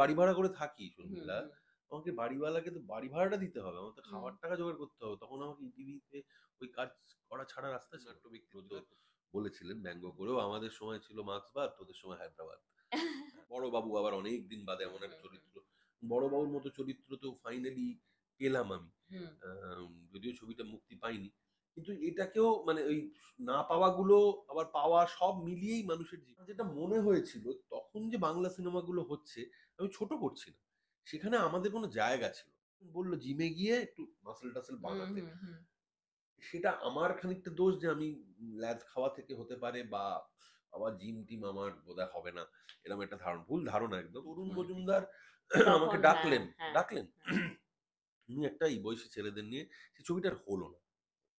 বাড়ি ভাড়া করে থাকি শর্মিলা, আমাকে বাড়িওয়ালাকে তো বাড়ি ভাড়াটা দিতে হবে, আমার তো খাওয়ার টাকা জোগাড় করতে হবে, তখন আমাকে টিভিতে ওই কাজ করা ছাড়া রাস্তা ছিল। নাট্য ব্যক্তি বলেছিলেন ব্যঙ্গ করেও, আমাদের সময় ছিল মার্ক্সবাদ, তোদের সময় হায়দ্রাবাদ। বড় বাবু আবার অনেক দিন বাদে এমন একটা চরিত্র, বড় বাবুর মতো চরিত্র তো ফাইনালি পেলাম আমি, যদিও ছবিটা মুক্তি পাইনি, কিন্তু এটাকেও মানে ওই না পাওয়াগুলো আবার পাওয়া সব মিলিয়েই মানুষের জীবন। যেটা মনে হয়েছিল তখন যে বাংলা সিনেমাগুলো হচ্ছে, আমি ছোট করছি না, সেখানে আমাদের কোনো জায়গা ছিল, বললো জিমে গিয়ে একটু মাসেল টাসেল বানাতে, সেটা আমার খানিকটা দোষ যে আমি ল্যাদ খাওয়া থেকে হতে পারে, বা আবার জিম টিম আমার বোধহয় হবে না, এরকম একটা ভুল ধারণা একদম। তরুণ মজুমদার আমাকে ডাকলেন, উনি একটা এই বয়সী ছেলেদের নিয়ে, সেই ছবিটার হলো না,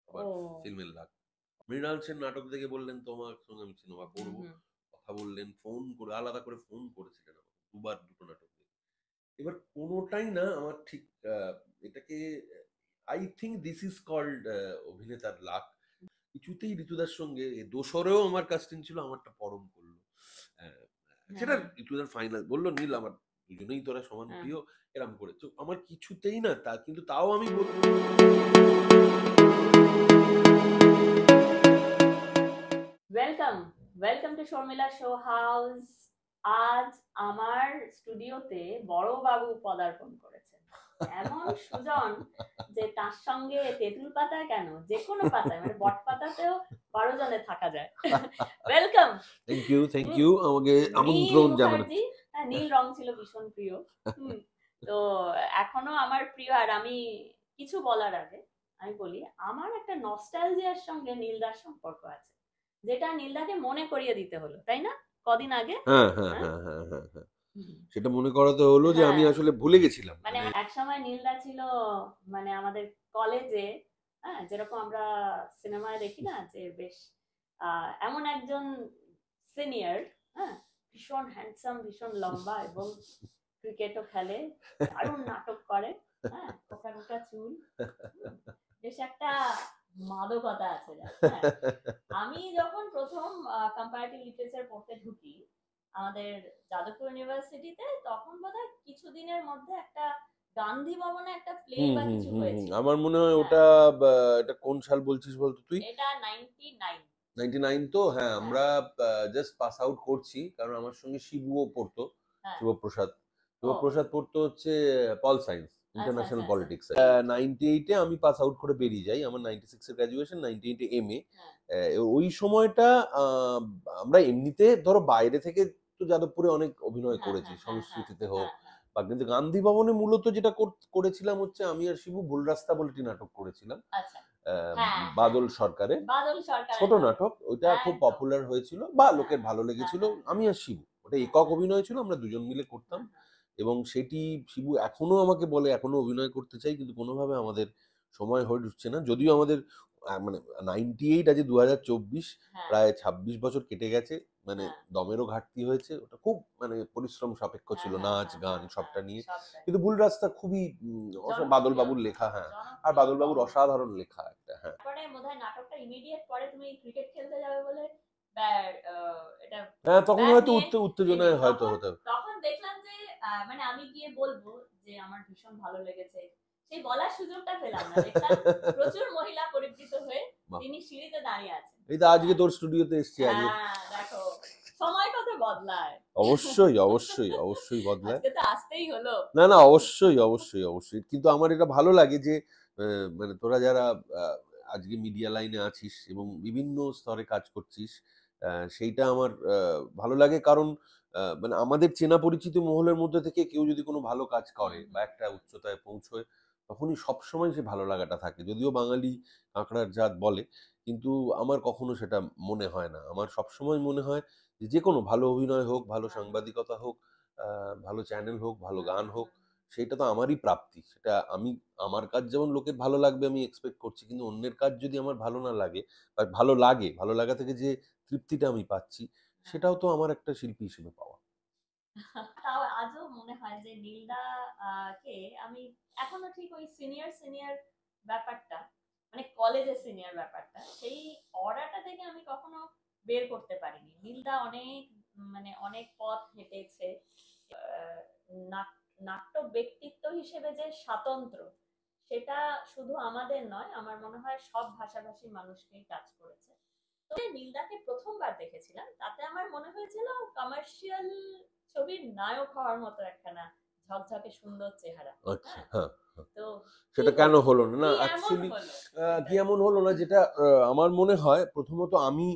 আবার ফিল্মের লাগ। মৃণাল সেন নাটক দেখে বললেন তোমার সঙ্গে আমি সিনেমা করবো, কথা বললেন, ফোন করে আলাদা করে ফোন করেছিলেন আমাকে দুবার, দুটো নাটক দেখে। এবার কোনোটাই না আমার ঠিক, এটাকে I think this is called অভিনেতার লাক। কিছুতেই ঋতুদার সঙ্গে দোসরেও আমার কাস্টিং ছিল, আমারটা পরম করলো, সেটা ঋতুদার ফাইনাল বললো নীল আমার দুজনেই তোরা সমান প্রিয়, এরম করে তো আমার কিছুতেই না তা, কিন্তু তাও আমি বলবো welcome to Sharmila show house. আজ আমার স্টুডিওতে বড় বাবু পদার্পণ করেছেন, এমন সুজন যে তার সঙ্গে তেঁতুল পাতায় কেন, যে কোনো পাতায়, মানে বট পাতাতেও 12 জনে থাকা যায়। ওয়েলকাম। থ্যাংক ইউ আমাকে আমন্ত্রণ জানাচ্ছি। নীল রং ছিল ভীষণ প্রিয়, তো এখনো আমার প্রিয়। আর আমি কিছু বলার আগে আমি বলি, আমার একটা নস্টালজিয়ার সঙ্গে নীলদার সম্পর্ক আছে, যেটা নীলদাকে মনে করিয়ে দিতে হলো, তাই না? কদিন আগে সেটা মনে করাতে হলো যে আমি আসলে ভুলে গেছিলাম। মানে এক সময় নীলদা ছিল মানে আমাদের কলেজে, যেরকম আমরা সিনেমায় দেখি না, যে বেশ এমন একজন সিনিয়র, ভীষণ হ্যান্ডসাম, ভীষণ লম্বা, এবং ক্রিকেটও খেলে, দারুণ নাটক করে, কোকা কোকা চুল, বেশ একটা মাদকতা আছে। আমি যখন প্রথম কম্পারেটিভ লিটারেচার পড়তে ঢুকি আমাদের যাদবপুর ইউনিভার্সিটিতে, তখন বোধহয় কিছুদিনের মধ্যে একটা গান্ধী ভবনে একটা প্লে বা কিছু হয়েছে, আমার মনে হয় ওটা, এটা কোন সাল বলছিস বলতো তুই? এটা 99। 99 তো, হ্যাঁ আমরা জাস্ট পাস আউট করছি, কারণ আমার সঙ্গে শিবুও পড়তো, শিবপ্রসাদ পড়তো হচ্ছে পল সায়েন্স ইন্টারন্যাশনাল পলিটিক্স। 98-এ আমি পাস আউট করে বেরিয়ে যাই, আমার 96 এর গ্র্যাজুয়েশন, 98-এ এমএ। ওই সময়টা আমরা এমনিতে ধরো বাইরে থেকে তো যাদবপুরে অনেক অভিনয় করেছি, সংস্কৃতিতে হোক বা, কিন্তু গান্ধী ভবনে মূলত যেটা করেছিলাম হচ্ছে আমি আর শিবু ভুল রাস্তা বলে একটি নাটক করেছিলাম, বাদল সরকারের ছোট নাটক, ওইটা খুব পপুলার হয়েছিল বা লোকের ভালো লেগেছিল। আমি আর শিবু, ওটা একক অভিনয় ছিল, আমরা দুজন মিলে করতাম, এবং সেটি শিবু এখনো আমাকে বলে এখনো অভিনয় করতে চাই, কিন্তু কোনোভাবে আমাদের সময় হয়ে উঠছে না। যদিও আমাদের মানে 98 আজ 2024, প্রায় 26 বছর কেটে গেছে, মানে দমেরও ঘাটতি হয়েছে, ওটা খুব মানে পরিশ্রম সাপেক্ষ ছিল, নাচ গান সবটা নিয়ে, কিন্তু ভুল রাস্তা খুবই বাদল বাবুর লেখা, আর বাদল বাবুর অসাধারণ লেখা একটা। পরে বোধহয় নাটকটা ইমিডিয়েট পরে তুমি ক্রিকেট খেলতে যাবে বলে, এটা তখন হয়তো উত্তেজনায় হয়তো হতে, তখন দেখলাম যে মানে আমি গিয়ে বলবো যে আমার ভীষণ ভালো লেগেছে, সেই বলার সুযোগটা পেলাম না, দেখলাম প্রচুর মহিলা পরিবৃত হয়ে তিনি সিঁড়িতে দাঁড়িয়ে আছেন। এই তো আজকে তোর স্টুডিওতে এসেছি, আজকে দেখো সময় কত বদলায়। অবশ্যই বদলায়, আজকে তো আসতেই হলো। না অবশ্যই, কিন্তু আমার এটা ভালো লাগে যে মানে তোরা যারা আজকে মিডিয়া লাইনে আছিস এবং বিভিন্ন স্তরে কাজ করছিস, সেইটা আমার ভালো লাগে, কারণ মানে আমাদের চেনা পরিচিত মহলের মধ্যে থেকে কেউ যদি কোনো ভালো কাজ করে বা একটা উচ্চতায় পৌঁছয়, তখনই সবসময় সে ভালো লাগাটা থাকে। যদিও বাঙালি কাঁকড়ার জাত বলে, কিন্তু আমার কখনো সেটা মনে হয় না। আমার সবসময় মনে হয় যে কোনো ভালো অভিনয় হোক, ভালো সাংবাদিকতা হোক, ভালো চ্যানেল হোক, ভালো গান হোক, সেটা তো আমারই প্রাপ্তি। সেটা আমি, আমার কাজ যেমন লোকের ভালো লাগবে আমি এক্সপেক্ট করছি, কিন্তু অন্যের কাজ যদি আমার ভালো না লাগে বা ভালো লাগা থেকে যে তৃপ্তিটা আমি পাচ্ছি, সেটাও তো আমার একটা শিল্পী হিসেবে পাওয়া। তাও আজও মনে হয় যে নীলদা কে আমি এখনো ঠিক ওই সিনিয়র ব্যাপারটা, মানে কলেজের সিনিয়র ব্যাপারটা, সেই অরাটা থেকে আমি কখনো বের করতে পারিনি। নীলদা অনেক মানে অনেক পথ হেঁটেছে, নাট্য ব্যক্তিত্ব হিসেবে যে স্বাতন্ত্র, সেটা শুধু আমাদের নয়, আমার মনে হয় সব ভাষাভাষী মানুষকেই টাচ করেছে। তো নীলদাকে প্রথমবার দেখেছিলাম, তাতে আমার মনে হয়েছিল কমার্শিয়াল ছবির নায়ক হওয়ার মতো একখানা ঝকঝকে সুন্দর চেহারা। আচ্ছা, হ্যাঁ, হ্যাঁ। তো সেটা কেন হলো না? না কি এমন অ্যাকচুয়ালি হলো কি সেটা? এমন হলো না, যেটা আমার মনে হয় প্রথমত আমি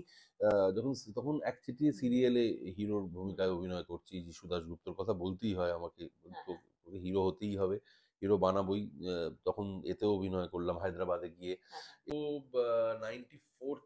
তখন একচেটিয়া সিরিয়ালে হিরোর ভূমিকায় অভিনয় করছি। যিশু দাশগুপ্তর কথা বলতেই হয় আমাকে। হ্যাঁ, তো হিরো হতেই হবে। হিরো বানাবোই। তখন এতেও অভিনয় করলাম হায়দ্রাবাদে গিয়ে। হ্যাঁ, হ্যাঁ, তো 94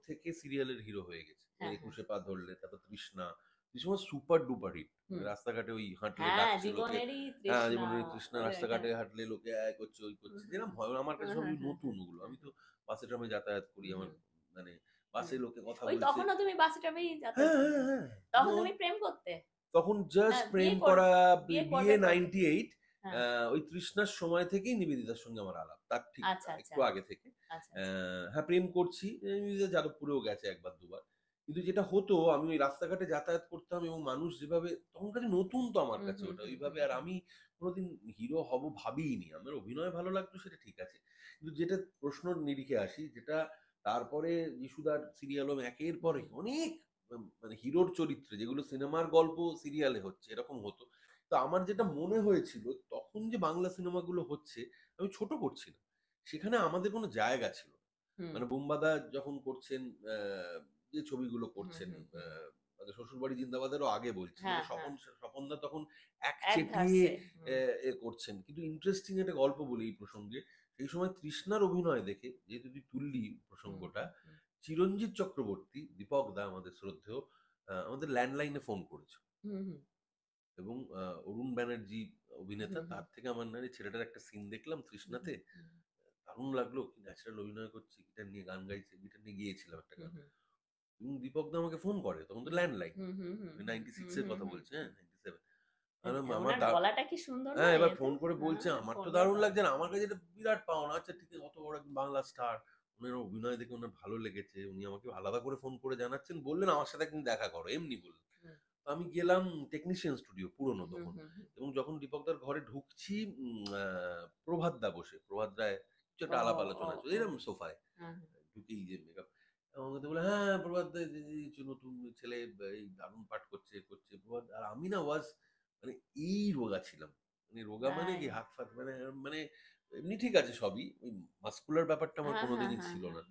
থেকে সিরিয়ালের হিরো হয়ে গেছি। হ্যাঁ, হ্যাঁ। 'একুশে পা ধরলে', তারপর 'তৃষ্ণা'। 'তৃষ্ণা' সুপার ডুপার হিট। হুম। রাস্তাঘাটে ওই হাঁটলে হ্যাঁ, ডাকছে লোকে। জীবনেরই হ্যাঁ, তৃষ্ণা। জীবনের তৃষ্ণা, ওরে, রাস্তাঘাটে হ্যাঁ। হাঁটলে লোকে করছে, ওই হুম, করছে। হুম, যেরকম হুম। হয় আমার কাছে হ্যাঁ, সবই হ্যাঁ, হ্যাঁ, নতুন ওগুলো। হ্যাঁ, আমি তো হ্যাঁ। বাসে ট্রামে যাতায়াত করি। হুম, আমার হুম, মানে হুম। বাসে লোকে কথা ওই বলছে। তখনও তুমি বাসে ট্রামেই যাতায়াত হ্যাঁ, করতে? হ্যাঁ, হ্যাঁ। তখন নো, তুমি প্রেম করতে? তখন জাস্ট হ্যাঁ, প্রেম করা, বিয়ে বিয়ে করবে কবে? 98। হ্যাঁ। ওই তৃষ্ণার সময় থেকেই নিবেদিতার সঙ্গে আমার আলাপ। তার ঠিক আচ্ছা, আচ্ছা। একটু আগে থেকে। আচ্ছা, আচ্ছা। হ্যাঁ, প্রেম করছি। নিবেদিতা যাদবপুরেও গেছে ১ বার ২ বার। কিন্তু যেটা হতো, আমি ওই রাস্তাঘাটে যাতায়াত করতাম এবং মানুষ যেভাবে তখন কাছে নতুন তো আমার হুম, কাছে হুম, ওটা। হুম, ওইভাবে হুম, আর হুম। আমি কোনোদিন হিরো হব ভাবিইনি। আমার অভিনয় ভালো লাগতো সেটা ঠিক আছে। কিন্তু যেটা প্রশ্নর নিরিখে আসি, যেটা তারপরে যিশুদার সিরিয়াল একের পর এক অনেক মানে হিরোর চরিত্রে, যেগুলো সিনেমার গল্প সিরিয়ালে হচ্ছে এরকম হতো। তো আমার যেটা মনে হয়েছিল, তখন যে বাংলা সিনেমাগুলো হচ্ছে, আমি ছোট করছি না। সেখানে আমাদের কোনো জায়গা ছিল না। হুম, মানে বোম্বাদা যখন করছেন, যে ছবিগুলো হুম, করছেন, হুম, হুম। মানে শ্বশুরবাড়ি জিন্দাবাদেরও আগে বলছি। মানে হ্যাঁ, হ্যাঁ। স্বপনদা তখন এক একচেটিয়ে ধাঁচে। হুম, করছেন। কিন্তু ইন্টারেস্টিং একটা গল্প বলি এই প্রসঙ্গে। সেই সময় তৃষ্ণার অভিনয় দেখে, যেহেতু তুই তুললি হুম, প্রসঙ্গটা, হুম, হুম, চিরঞ্জিত চক্রবর্তী, দীপক দা আমাদের শ্রদ্ধেয়, আমাদের ল্যান্ডলাইনে ফোন করেছিল। হুম, হুম, এবং অরুণ ব্যানার্জি অভিনেতা, হুম, হুম, তার থেকে আমার ছেলেটার একটা সিন দেখলাম হুম, তৃষ্ণাতে। হুম, হুম, দারুণ লাগলো, কি ন্যাচারাল অভিনয় করছে, গিটার নিয়ে গান গাইছে, গিটার নিয়ে গিয়েছিলাম একটা হুম, গান। হুম, এবং দীপক দা আমাকে ফোন করে, তখন তো হুম, ল্যান্ডলাইন, হুম, হুম, হুম, হুম, 96 হুম, এর হুম, কথা হুম, বলছে, হ্যাঁ হুম। 97। আমি আমার ওনার গলাটা কি সুন্দর না হ্যাঁ, এবার এতে? ফোন করে বলছে, হ্যাঁ, আমার তো ফোনে দারুণ বা লাগছে। না আমার কাছে এটা বিরাট পাওনা। আচ্ছা ঠিক আছে, অত বড় একজন বাংলা স্টার, উনার অভিনয় দেখে উনার ভালো লেগেছে, উনি আমাকে আলাদা করে ফোন করে জানাচ্ছেন, বললেন আমার সাথে একদিন দেখা করো, এমনি বললেন। হুম, তো আমি গেলাম টেকনিশিয়ান স্টুডিও পুরনো হুম, তখন। হুম, হুম। এবং যখন দীপকদার ঘরে ঢুকছি, প্রভাত দা বসে, প্রভাত রায় কিছু ও, একটা আলাপ ও, আলোচনা চলে ও। এরকম সোফায়। হ্যাঁ, হ্যাঁ। ঢুকেই যে মেকআপ আমাকে তো বলে, হ্যাঁ প্রভাত দা, এই যে নতুন ছেলে, এই দারুণ পাঠ করছে করছে প্রভাত। আর আমি না ওয়াজ মানে এই রোগা ছিলাম। মানে রোগা মানে তাই? কি, হাত ফাত মানে মানে এমনি ঠিক আছে সবই, ওই মাস্কুলার ব্যাপারটা আমার হ্যাঁ, হ্যাঁ, কোনোদিনই হ্যাঁ, ছিল হ্যাঁ, না।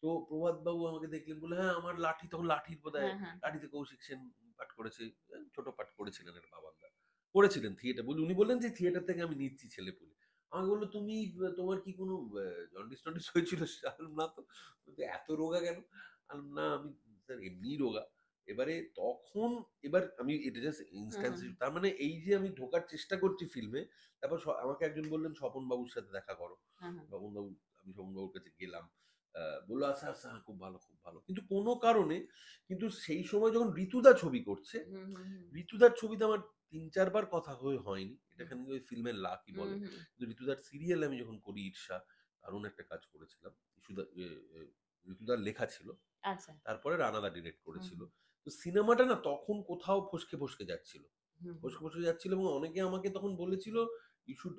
তো প্রভাত বাবু আমাকে দেখলেন, বলে হ্যাঁ আমার লাঠি, তখন লাঠির বোধহয়, হ্যাঁ, হ্যাঁ, হ্যাঁ। লাঠিতে কৌশিক সেন পাঠ করেছে। ছোট পাঠ করেছিলেন এর বাবানদা, করেছিলেন থিয়েটার বলে। উনি বললেন যে থিয়েটার থেকে আমি নিচ্ছি ছেলে পুলে। আমাকে বললো, তুমি তোমার কি কোনো জন্ডিস টন্ডিস হয়েছিল? আমি বললাম, না তো। বলছে, এত রোগা কেন? আমি বললাম, না আমি স্যার এমনি রোগা। এবারে তখন, এবার আমি এটা জাস্ট হুম, ইনস্ট্যান্স, হুম, তার মানে এই যে আমি ঢোকার চেষ্টা করছি ফিল্মে, তারপর আমাকে একজন বললেন স্বপন বাবুর সাথে দেখা করো। হুম, হুম, স্বপন বাবু, আমি স্বপন বাবুর কাছে গেলাম। বললো আচ্ছা আচ্ছা, হ্যাঁ, খুব ভালো খুব ভালো। কিন্তু কোনো কারণে, কিন্তু সেই সময় যখন ঋতুদা ছবি করছে, হুম, হুম, হুম, ঋতুদার ছবিতে আমার ৩-৪ বার কথা হয়নি। এটা হুম, খানিক ওই ফিল্মের লাকই হুম, বলে। হুম। কিন্তু ঋতুদার সিরিয়াল আমি যখন করি ঈর্ষা, দারুণ একটা কাজ করেছিলাম। ঋতুদার লেখা ছিল। আচ্ছা। তারপরে রানাদা ডিরেক্ট হুম, করেছিল। হুম, তো সিনেমাটা না তখন কোথাও ফসকে, ফসকে যাচ্ছিল। হুম, হুম, ফসকে, ফসকে যাচ্ছিল এবং অনেকে আমাকে তখন বলেছিল,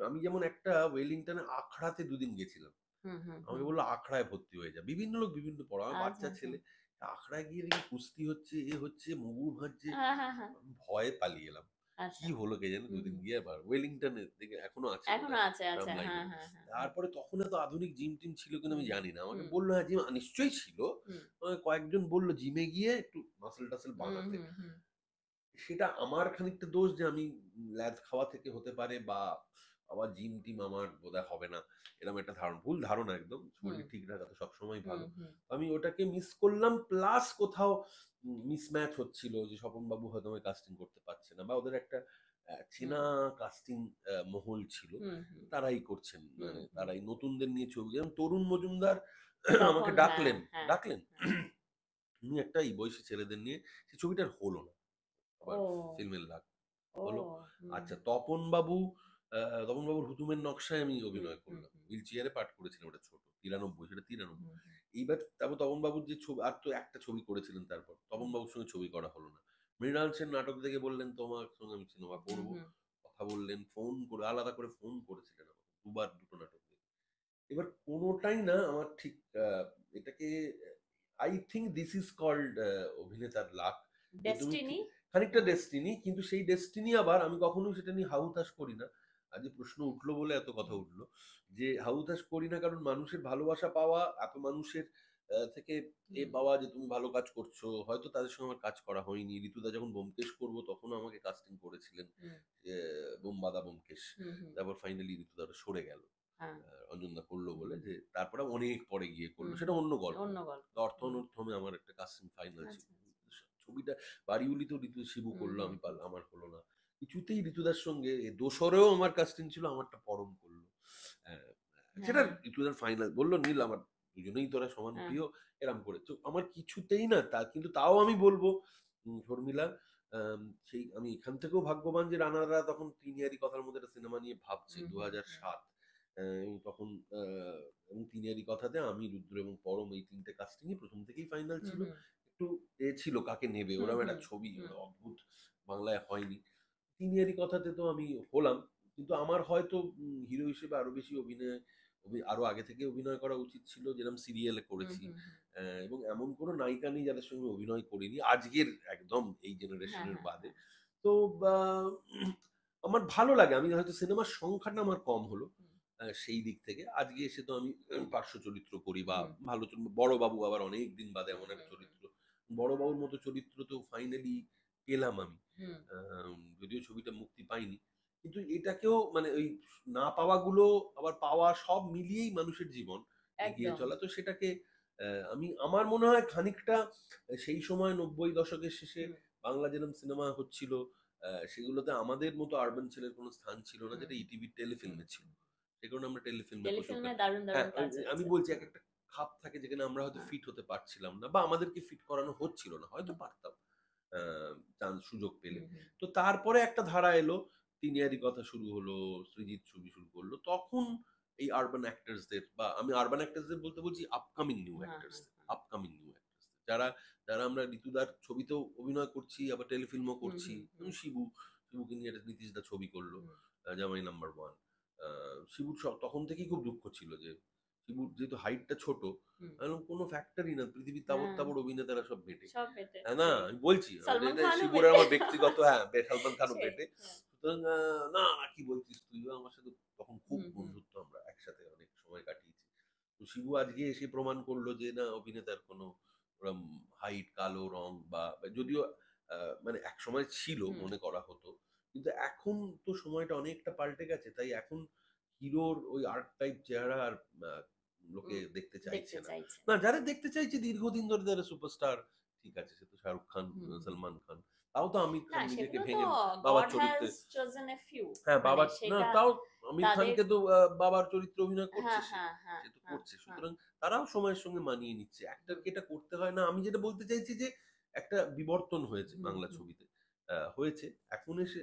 আমি যেমন একটা ওয়েলিংটনে আখড়াতে দুদিন গেছিলাম। হুম, হুম, আমাকে হুম। বলল আখড়ায় ভর্তি হয়ে যা। বিভিন্ন লোক বিভিন্ন পড়া। আমার আচ্ছা, বাচ্চা আচ্ছা। ছেলে। আখড়ায় গিয়ে দেখি কুস্তি হচ্ছে, এ হচ্ছে, মুগুর ভাঁজছে। হ্যাঁ, হ্যাঁ, হ্যাঁ। আমি ভয়ে পালিয়ে এলাম। আচ্ছা। কি হলো কে জানে, হুম, দুদিন হুম। গিয়ে আবার ওয়েলিংটনে দিকে এখনো আছে এখনো বোধহয় আছে, আছে। হ্যাঁ, রামলাইনে। হ্যাঁ, হ্যাঁ, হ্যাঁ। তারপরে তখন এত আধুনিক জিম টিম ছিল কিনা হুম, আমি জানি না। আমাকে হুম, বলল, হ্যাঁ জিম নিশ্চয়ই ছিল। হুম, কয়েকজন বলল জিমে গিয়ে একটু মাসল টাসল হুম, বানাতে। হুম, হুম, সেটা আমার খানিকটা দোষ যে আমি ল্যাদ খাওয়া থেকে হতে পারে, বা আবার জিম টিম আমার বোধহয় হবে না, এরকম একটা ভুল ধারণা একদম। হুম, শরীর ঠিক রাখা তো সবসময় হুম, ভালো। হুম, আমি ওটাকে মিস করলাম, প্লাস কোথাও মিসম্যাচ হচ্ছিল, যে স্বপন বাবু হয়তো আমায় কাস্টিং করতে পারছে না, বা ওদের একটা হুম, চেনা কাস্টিং মহল ছিল, হুম, হুম, তারাই করছেন, হুম, মানে হুম। তারাই নতুনদের নিয়ে ছবি, যেমন তরুণ মজুমদার আমাকে তখন হ্যাঁ, ডাকলেন, হ্যাঁ, ডাকলেন হ্যাঁ। উনি একটা এই বয়সী ছেলেদের নিয়ে, সেই ছবিটার হলো না। আবার ও, ফিল্মের লাগ ও, হলো। হুম, আচ্ছা, তপন বাবুর হুতুমের নকশায় আমি হুম, অভিনয় হুম, করলাম। হুম, হুইল চেয়ারে পাঠ করেছিলাম, ওটা ছোট 93, সেটা 93। হুম, হুম, এইবার তারপর তপন বাবুর যে ছবি, আর তো একটা ছবি করেছিলেন, তারপর তপন হুম, বাবুর সঙ্গে ছবি করা হলো না। মৃণাল সেন নাটক দেখে বললেন, তোমার সঙ্গে আমি সিনেমা হুম, করবো, হুম, কথা বললেন, ফোন করে আলাদা করে ফোন করেছিলেন আমাকে, দুবার দুটো নাটক দেখে। এবার কোনোটাই না আমার ঠিক এটাকে I think this is called অভিনেতার লাক। যে তুমি ডেস্টিনি। খানিকটা ডেস্টিনি, কিন্তু সেই ডেস্টিনি আবার আমি কখনোই সেটা নিয়ে হাহুতাশ করি না। আজ যে প্রশ্ন উঠলো বলে এত কথা উঠলো, যে হাহুতাশ করি না, কারণ মানুষের ভালোবাসা পাওয়া, এত মানুষের থেকে পাওয়া যে তুমি ভালো কাজ করছো, হয়তো তাদের সঙ্গে আমার কাজ করা হয়নি। ঋতুদা যখন ব্যোমকেশ করবো তখনও আমাকে কাস্টিং করেছিলেন, বোমবাদা ব্যোমকেশ। তারপর ফাইনালি ঋতুদা ওটা সরে গেল, হ্যাঁ, অঞ্জনদা করলো বলে, যে তারপরে অনেক পরে গিয়ে করলো, হুম, সেটা অন্য গল্প। অন্য গল্প। অর্থ অনর্থমে আমার একটা কাস্টিং ফাইনাল ছিল। আচ্ছা, ছবিটা বাড়িউলিতেও ঋতু শিবু হুম, করলো, হুম, আমি পারলাম, আমার হলো না। কিছুতেই ঋতুদার সঙ্গে দোসরেও আমার কাস্টিং ছিল, আমারটা পরম করলো। আহ, হ্যাঁ, সেটা হ্যাঁ, ঋতুদার ফাইনাল বললো, নীল আমার দুজনেই তোরা সমান হ্যাঁ, প্রিয়, এরম করে তো আমার কিছুতেই না তা, কিন্তু তাও আমি বলবো শর্মিলা, সেই আমি এখান থেকেও ভাগ্যবান যে রানারা তখন তিনিয়ারি কথার মধ্যে একটা সিনেমা নিয়ে ভাবছে, হুম, 2007। এবং তখন এবং তিনিয়ারি কথাতে আমি, রুদ্র এবং পরম, এই তিনটে কাস্টিংই প্রথম থেকেই ফাইনাল হুম, ছিল। হুম, একটু ছিল কাকে নেবে, হুম, ওরকম হুম, একটা ছবি হুম, অদ্ভুত, বাংলায় হয়নি। তিনিয়ারি কথাতে তো আমি হলাম, কিন্তু আমার হয়তো হিরো হিসেবে আরো বেশি আরো আগে থেকে অভিনয় করা উচিত ছিল, যেরকম সিরিয়ালে হুম, করেছি। হুম, এবং এমন কোনো নায়িকা নেই যাদের সঙ্গে অভিনয় করিনি আজকের একদম এই হ্যাঁ, জেনারেশনের হ্যাঁ, বাদে। হ্যাঁ, তো বা, আমার ভালো লাগে, আমি হয়তো সিনেমার সংখ্যাটা আমার কম হলো হুম, সেই দিক থেকে। আজকে এসে তো আমি পার্শ্ব চরিত্র করি, বা হুম, ভালো বড় বাবু আবার অনেক দিন বাদে এমন একটা হুম, চরিত্র, বড় বাবুর মতো চরিত্র তো ফাইনালি পেলাম আমি। হুম, যদিও ছবিটা মুক্তি পায়নি, কিন্তু এটাকেও মানে ওই না পাওয়াগুলো আবার পাওয়া, সব মিলিয়েই মানুষের জীবন এগিয়ে একদম। চলা। তো সেটাকে আমি, আমার মনে হয় খানিকটা সেই সময় 90 দশকের শেষে হুম, বাংলা যেরকম সিনেমা হচ্ছিল, সেগুলোতে আমাদের মতো আরবান ছেলের কোনো স্থান ছিল না, হুম, যেটা ইটিভির হুম, টেলিফিল্মে ছিল। সে কারণে আমরা টেলিফিল্মে প্রচুর টেলিফিল্মে দারুণ হ্যাঁ, দারুণ কাজ আমি হয়েছে। বলছি এক হ্যাঁ, একটা খাপ থাকে যেখানে আমরা হয়তো হ্যাঁ, ফিট হতে পারছিলাম না, বা আমাদেরকে ফিট করানো হচ্ছিল না, হয়তো হুম, পারতাম চান্স সুযোগ পেলে। হুম, হুম, তো তারপরে একটা ধারা এলো, তিনিয়ারি কথা শুরু হলো, সৃজিত ছবি শুরু করলো, তখন এই আরবান অ্যাক্টরসদের, বা আমি আরবান অ্যাক্টরসদের বলতে বলছি আপকামিং নিউ হ্যাঁ, হ্যাঁ, অ্যাক্টরসদের, হ্যাঁ, আপকামিং নিউ অ্যাক্টরসদের, যারা যারা আমরা ঋতুদার ছবিতেও অভিনয় করছি, আবার টেলিফিল্মও হুম, করছি। হুম, হুম, শিবুকে নিয়ে একটা নীতিশ দা ছবি করলো, হুম, জামাই নাম্বার ওয়ান। শিবুর তখন থেকেই খুব দুঃখ ছিল যে শিবুর যেহেতু হাইটটা ছোট, হুম, আমি বললাম, কোনো ফ্যাক্টরই না, পৃথিবীর তাবৎ হ্যাঁ, তাবৎ অভিনেতারা সব বেটে। সব বেটে, না সেই। আমি বলছি সলমান এটা খানও শিবুর বেটে। আমার ব্যক্তিগত, হ্যাঁ সালমান খানও সেই, বেটে। হ্যাঁ, সুতরাং না না কি বলছিস তুই, আমার সাথে তখন খুব হুম, হুম, বন্ধুত্ব, আমরা একসাথে অনেক সময় কাটিয়েছি। তো শিবু আজকে এসে প্রমাণ করলো যে না, অভিনেতার কোনো ওরম হাইট, কালো রং, বা যদিও মানে এক সময় ছিল হুম, মনে করা হতো, কিন্তু এখন তো সময়টা অনেকটা পাল্টে গেছে, তাই এখন হিরোর ওই আর্ট টাইপ চেহারা আর আহ, লোকে হুম, দেখতে দেখতে চাইছে না। চাইছে। না, যারা দেখতে চাইছে দীর্ঘদিন ধরে, যারা সুপারস্টার, ঠিক আছে, সে তো শাহরুখ খান, হুম, হুম। সালমান খান, তাও তো আমির না, খান নিজেকে সেগুলো তো ভেঙে বাবার গড হ্যাজ চরিত্রে, চোজেন এ ফিউ। হ্যাঁ মানে বাবার, না সেটা তাও আমির তাদের, খানকে তো বাবার চরিত্রে অভিনয় করছে হ্যাঁ, সে, হ্যাঁ, হ্যাঁ, সে তো হ্যাঁ, করছে। হ্যাঁ, সুতরাং তারাও সময়ের সঙ্গে মানিয়ে নিচ্ছে, হুম, অ্যাক্টরকে এটা করতে হয় না। আমি যেটা বলতে চাইছি যে একটা বিবর্তন হয়েছে হুম, বাংলা হুম, ছবিতে, হয়েছে, এখন এসে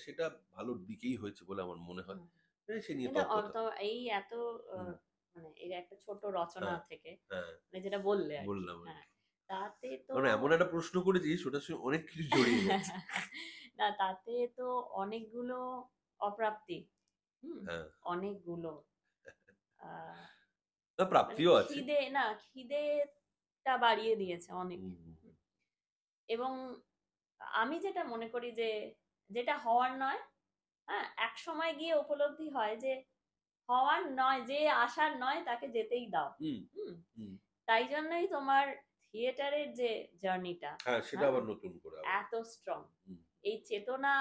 সেটা ভালোর দিকেই হয়েছে বলে আমার মনে হয়। হুম। সে নিয়ে কিন্তু তর্ক থাকে। এই এত হুম, মানে এই একটা ছোট রচনা হ্যাঁ, থেকে, হ্যাঁ, মানে যেটা বললে আর কি, বললাম আর হ্যাঁ, কি। তাতে তো কারণ এমন একটা প্রশ্ন করেছিস, ওটার সঙ্গে অনেক কিছু জড়িয়ে গেছে। না, তাতে তো অনেকগুলো অপ্রাপ্তি, হুম, হ্যাঁ, অনেকগুলো আহ না মানে প্রাপ্তিও আছে। খিদেটা বাড়িয়ে দিয়েছে অনেক। হুম, হুম, হুম। এবং আমি যেটা মনে করি যে যেটা হওয়ার নয়, হ্যাঁ, একসময় গিয়ে উপলব্ধি হয় যে হওয়ার নয়, যে আসার নয় তাকে যেতেই দাও। হুম, হুম। হুম। তাই জন্যই তোমার থিয়েটারের যে জার্নিটা, হ্যাঁ, সেটা হ্যাঁ, আবার নতুন করে আবার। এত স্ট্রং। হুম। এই চেতনা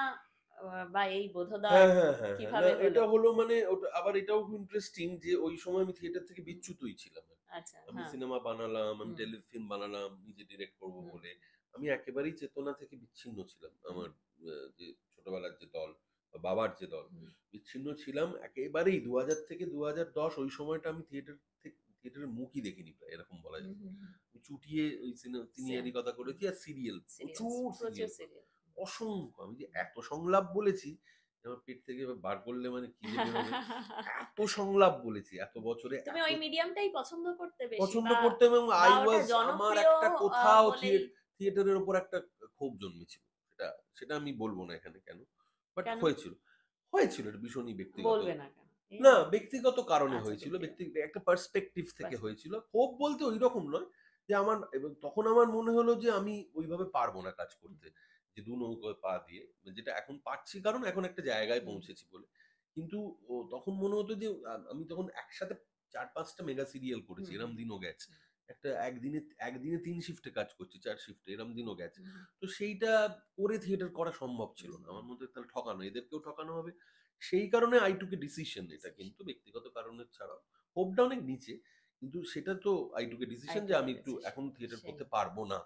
বা এই বোধোদয় হ্যাঁ, হ্যাঁ, হ্যাঁ, হ্যাঁ। না কিভাবে এটা হলো? হলো মানে ওটা আবার, এটাও খুব ইন্টারেস্টিং যে ওই সময় আমি থিয়েটার থেকে হুম, বিচ্যুতই ছিলাম। আচ্ছা, আমি হ্যাঁ, সিনেমা বানালাম, আমি হুম, টেলিফিল্ম বানালাম, নিজে ডিরেক্ট করব হুম, বলে। আমি একেবারেই চেতনা থেকে বিচ্ছিন্ন ছিলাম। হুম, আমার যে ছোটবেলার যে দল, বা বাবার যে দল, হুম, বিচ্ছিন্ন ছিলাম একেবারেই। ২০০০ থেকে ২০১০ ওই সময়টা আমি থিয়েটারের মুখই দেখিনি প্রায়, এরকম বলা হুম, যেতে পারে। হুম, হুম। আমি চুটিয়ে ওই তিনিয়ারি কথা হুম, করেছি, আর সিরিয়াল, সিরিয়াস, প্রচুর প্রচুর সিরিয়াল করা। সিরিয়াল। অসংখ্য, আমি যে এত সংলাপ বলেছি, আমার পেট থেকে এবার বার করলে মানে কি যে বেরোবে। এত সংলাপ বলেছি এত বছরে, তুমি এত ওই মিডিয়ামটাই পছন্দ করতে বেশি, পছন্দ বা করতাম, এবং বা আই ওটা ওয়াজ, আমার জনপ্রিয় একটা কোথাও বলেই? থিয়েটারের উপর একটা ক্ষোভ জন্মেছিল। সেটা সেটা আমি বলবো না এখানে কেন, বাট কেন? হয়েছিল। হয়েছিল, এটা ভীষণই ব্যক্তিগত। বলবে না কেন? না, ব্যক্তিগত কারণে আচ্ছা, হয়েছিল, ব্যক্তিগত। একটা পার্সপেক্টিভ থেকে Perspective। হয়েছিল। ক্ষোভ বলতে ঐরকম নয় যে আমার, এবং তখন আমার মনে হলো যে আমি ওইভাবে পারবো না কাজ করতে, যে দু নৌকায় পা দিয়ে, যেটা এখন পারছি কারণ এখন একটা জায়গায় পৌঁছেছি বলে। কিন্তু তখন মনে হতো যে আমি তখন একসাথে ৪-৫টা মেগা সিরিয়াল করেছি, এরম দিনও গেছে। একটা একদিনে ৩ শিফটে কাজ করছি, ৪ শিফটে, এরম দিনও গেছে। তো সেইটা করে থিয়েটার করা সম্ভব ছিল না। আমার মধ্যে তাহলে ঠকানো, এদেরকেও ঠকানো হবে। সেই কারণে আই টুক এ ডিসিশন, এটা কিন্তু ব্যক্তিগত কারণের ছাড়াও হোপটা অনেক নিচে, কিন্তু সেটা তো আই টুক এ ডিসিশন যে আমি একটু এখন থিয়েটার করতে পারবো না।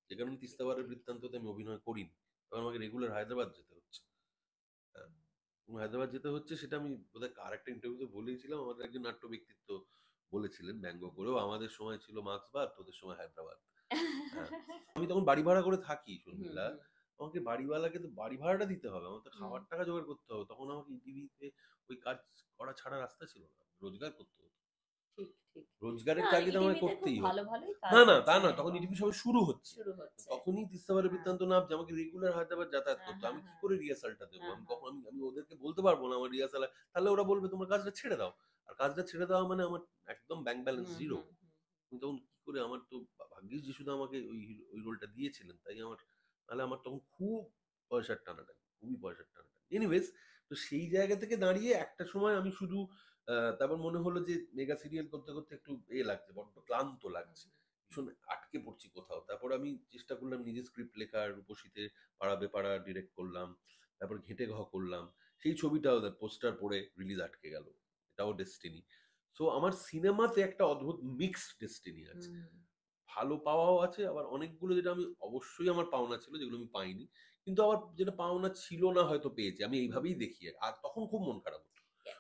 যে কারণে তিস্তাবারের বৃত্তান্ততে আমি অভিনয় করিনি, কারণ আমাকে রেগুলার হায়দ্রাবাদ যেতে হচ্ছে। হ্যাঁ, এবং হায়দ্রাবাদ যেতে হচ্ছে সেটা আমি বোধহয় কার একটা ইন্টারভিউতে বলেছিলাম, আমাদের একজন নাট্য ব্যক্তিত্ব বলেছিলেন ব্যঙ্গ করেও, আমাদের সময় ছিল মার্ক্সবাদ, তোদের সময় হায়দ্রাবাদ। হ্যাঁ, আমি তখন বাড়ি ভাড়া করে থাকি শর্মিলা, আমাকে বাড়িওয়ালাকে তো বাড়ি ভাড়াটা দিতে হবে, আমার তো খাওয়ার টাকা জোগাড় করতে হবে, তখন আমাকে টিভিতে ওই কাজ করা ছাড়া রাস্তা ছিল না, রোজগার করতে হতো। ঠিক, ঠিক। রোজগারের না, তাগিদে আমাকে ইটিভিতে খুব করতেই হতো। ভালো ভালোই কাজ না, তা হচ্ছে না, তখন এবং ইটিভি সবে শুরু হচ্ছে। শুরু হচ্ছে। তখনই তিস্তাবারের হ্যাঁ। বৃত্তান্ত নামছে, আমাকে রেগুলার হায়দ্রাবাদ যাতায়াত হ্যাঁ, করতো। হ্যাঁ, আমি কি হ্যাঁ। করে রিহার্সালটা দেবো? হ্যাঁ, আমি হ্যাঁ। কখন, আমি ওদেরকে বলতে পারবো না আমার রিহার্সাল, তাহলে ওরা বলবে তোমরা কাজটা ছেড়ে দাও। আর কাজটা ছেড়ে দেওয়া মানে আমার একদম ব্যাংক ব্যালেন্স জিরো। আমি তখন কি করে, আমার তো ভাগ্যিস যে শুধু আমাকে ওই রোলটা দিয়েছিলেন, তাই আমার, নাহলে আমার তখন খুব পয়সার টানাটানি, খুবই পয়সার টানাটানি। এনিওয়েজ, তো সেই জায়গা থেকে দাঁড়িয়ে একটা সময় আমি শুধু তারপর মনে হলো যে মেগা সিরিয়াল করতে করতে একটু লাগছে, বড্ড ক্লান্ত লাগছে, ভীষণ আটকে পড়ছি কোথাও। তারপর আমি চেষ্টা করলাম নিজে স্ক্রিপ্ট লেখার, রূপসীতে পাড়া বেপাড়া ডিরেক্ট করলাম, তারপর ঘেটে ঘ করলাম। সেই ছবিটাও পোস্টার পড়ে রিলিজ আটকে গেল, এটাও ডেস্টিনি। সো আমার সিনেমাতে একটা অদ্ভুত মিক্সড ডেস্টিনি আছে, ভালো পাওয়াও আছে, আবার অনেকগুলো যেটা আমি অবশ্যই আমার পাওনা ছিল যেগুলো আমি পাইনি, কিন্তু আবার যেটা পাওনা ছিল না হয়তো পেয়েছি, আমি এইভাবেই দেখি। আর তখন খুব মন খারাপ হতো,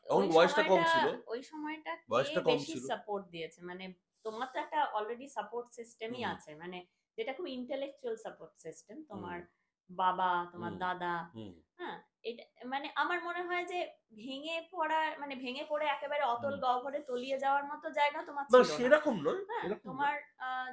তখন বয়সটা কম ছিল। ওই সময়টা কে বয়সটা কম বেশি ছিল। সাপোর্ট দিয়েছে? মানে তোমার তো একটা অলরেডি সাপোর্ট সিস্টেমই আছে, মানে যেটা খুব ইন্টেলেকচুয়াল সাপোর্ট সিস্টেম। তোমার বাবা, তোমার দাদা, হ্যাঁ, এটা মানে আমার মনে হয় যে ভেঙে পড়ে একেবারে অতল গহ্বরে তলিয়ে যাওয়ার মতো জায়গা তোমার না, ছিল না। সেরকম নয়, হ্যাঁ, সেরকম নয়। তোমার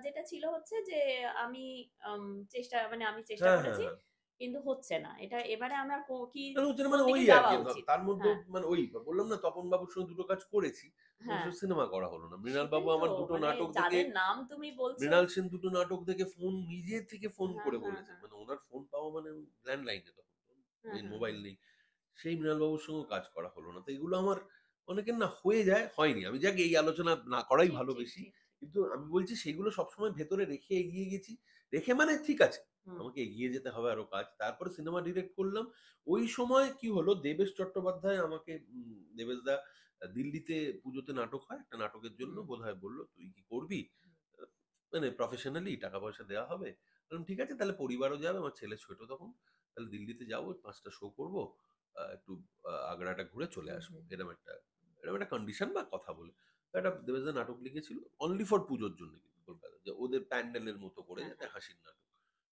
যেটা ছিল হচ্ছে যে আমি আমি চেষ্টা হ্যাঁ, করেছি, হ্যাঁ, হ্যাঁ। কিন্তু হচ্ছে না। এটা এবারে আমার কি কেন হচ্ছে না, কোন মানে ওই দিকে আর যাওয়া কি, উচিত? তার মধ্যে হ্যাঁ, মানে ওই বললাম না, তপন বাবুর সঙ্গে দুটো কাজ করেছি, হ্যাঁ। সিনেমা করা হলো না। মৃণাল সেটাই বাবু তো, আমার দুটো মানে নাটক দেখে, যাদের নাম তুমি বলছো। মৃণাল সেন দুটো নাটক দেখে ফোন নিজে থেকে ফোন হ্যাঁ, করে হ্যাঁ, বলেছেন, হ্যাঁ। মানে ওনার ফোন পাওয়া মানে ল্যান্ডলাইনে, তখন হ্যাঁ, হ্যাঁ, মোবাইল নেই। সেই মৃণাল বাবুর সঙ্গেও কাজ করা হলো না। তো এগুলো আমার অনেকের না হয়ে যায়, হয়নি। আমি যাক এই আলোচনা না করাই ঠিক, ভালো ঠিক, বেশি। ঠিক। কিন্তু আমি বলছি সেগুলো সবসময় ভেতরে রেখে এগিয়ে গেছি। রেখে মানে ঠিক আছে, আমাকে এগিয়ে যেতে হবে আরো কাজ। তারপরে সিনেমা ডিরেক্ট করলাম। ওই সময় কি হলো, দেবেশ চট্টোপাধ্যায় আমাকে, দেবেশদা দিল্লিতে পুজোতে নাটক হয়, একটা নাটকের জন্য বোধহয় বলল, "তুই কি করবি? আ মানে প্রফেশনালি টাকা পয়সা দেয়া হবে।" বললাম, "ঠিক আছে, তাহলে পরিবারও যাবে, আমার ছেলে ছোট তখন। তাহলে দিল্লিতে যাবো, ৫ টা শো করবো। একটু আগ্রাটা ঘুরে চলে আসবো।" এরকম একটা কন্ডিশন বা কথা বলে। তো একটা দেবেশদা নাটক লিখেছিল অনলি ফর পুজোর জন্য, কিন্তু কলকাতায়, যে ওদের প্যান্ডেলের মতো করে, যাতে হাসির নাটক।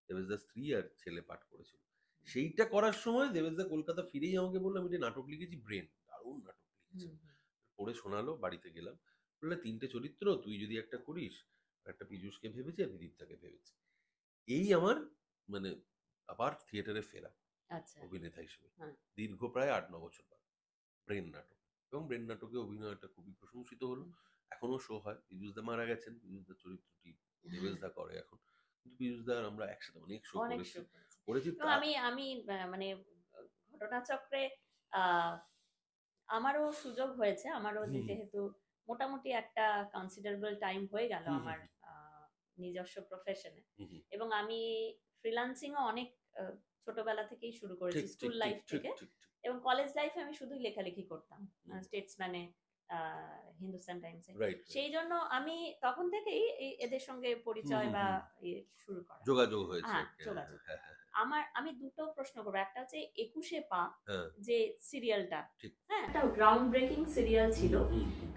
দেবেশদার স্ত্রী আর ছেলে পাঠ করেছিল। সেইটা করার সময় দেবেশদা কলকাতা ফিরেই আমাকে বলল, "আমি একটা নাটক লিখেছি, ব্রেন। দারুণ নাটক লিখেছি।" পড়ে শোনালো, বাড়িতে গেলাম। বললে, "৩ টে চরিত্র, তুই যদি একটা করিস, একটা পীযূষকে ভেবেছি আর বিদীপ্তাকে ভেবেছি।" এই আমার মানে আবার থিয়েটারে ফেরা আচ্ছা। অভিনেতা হিসেবে। হ্যাঁ। দীর্ঘ প্রায় ৮-৯ বছর বাদ। ব্রেন নাটক। এবং ব্রেন নাটকে অভিনয়টা খুবই প্রশংসিত হলো। এখনো শো হয়। পীযূষদা মারা গেছেন। পীযূষদার চরিত্রটি দেবেশদা করে এখন। কিন্তু পীযূষদা আর আমরা একসাথে অনেক শো অনেক করেছি। শো করেছি। এবং আমি মানে ঘটনাচক্রে আ আমারও সুযোগ হয়েছে। আমারও যেহেতু মোটামুটি একটা কনসিডারেবল টাইম হয়ে গেল আমার নিজস্ব প্রফেশনে, এবং আমি ফ্রিল্যান্সিং ও অনেক ছোটবেলা থেকেই শুরু করেছি, স্কুল লাইফ থেকে। এবং কলেজ লাইফে আমি শুধুই লেখালেখি করতাম স্টেটসম্যানে, হিন্দুস্তান টাইমসে। সেই জন্য আমি তখন থেকেই এদের সঙ্গে পরিচয় বা শুরু করা, যোগাযোগ হয়েছে। হ্যাঁ, যোগাযোগ। আমি দুটো প্রশ্ন করবো। একটা হচ্ছে ২১শে পা যে সিরিয়ালটা, হ্যাঁ, একটা গ্রাউন্ড ব্রেকিং সিরিয়াল ছিল,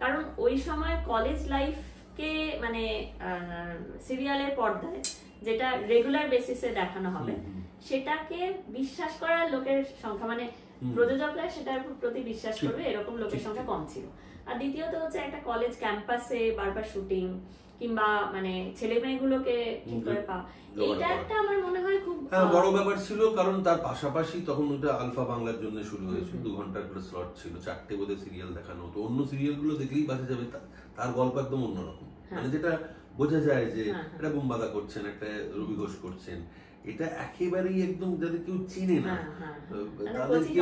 কারণ ওই সময় কলেজ লাইফকে মানে সিরিয়ালের পর্দায় যেটা রেগুলার বেসিসে দেখানো হবে, সেটাকে বিশ্বাস করার লোকের সংখ্যা, মানে প্রযোজকরা সেটার প্রতি বিশ্বাস করবে এরকম লোকের সংখ্যা কম ছিল। আর দ্বিতীয়ত হচ্ছে একটা কলেজ ক্যাম্পাসে বারবার শুটিং কিংবা মানে ছেলে মেয়েগুলোকে ঠিক করে পাওয়া, এটা একটা আমার মনে হয় খুব বড় ব্যাপার ছিল। কারণ তার পাশাপাশি তখন ওটা আলফা বাংলার জন্য শুরু হয়েছিল, 2 ঘন্টার করে স্লট ছিল, 4টে বোধে সিরিয়াল দেখানো হতো। অন্য সিরিয়াল গুলো দেখলেই বাজে যাবে, তার গল্প একদম অন্যরকম, মানে যেটা বোঝা যায় যে এটা বুম্বাদা করছেন, একটা রবি ঘোষ করছেন, এটা একেবারেই একদম যাদের কেউ চিনে না তাদেরকে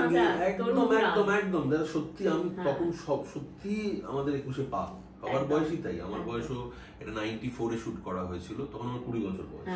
একদম একদম একদম যারা সত্যি, আমি তখন সব সত্যি আমাদের 21-এ পা সবার বয়সই তাই, আমার বয়সও এটা 94-এ শুট করা হয়েছিল, তখন আমার 20 বছর বয়স।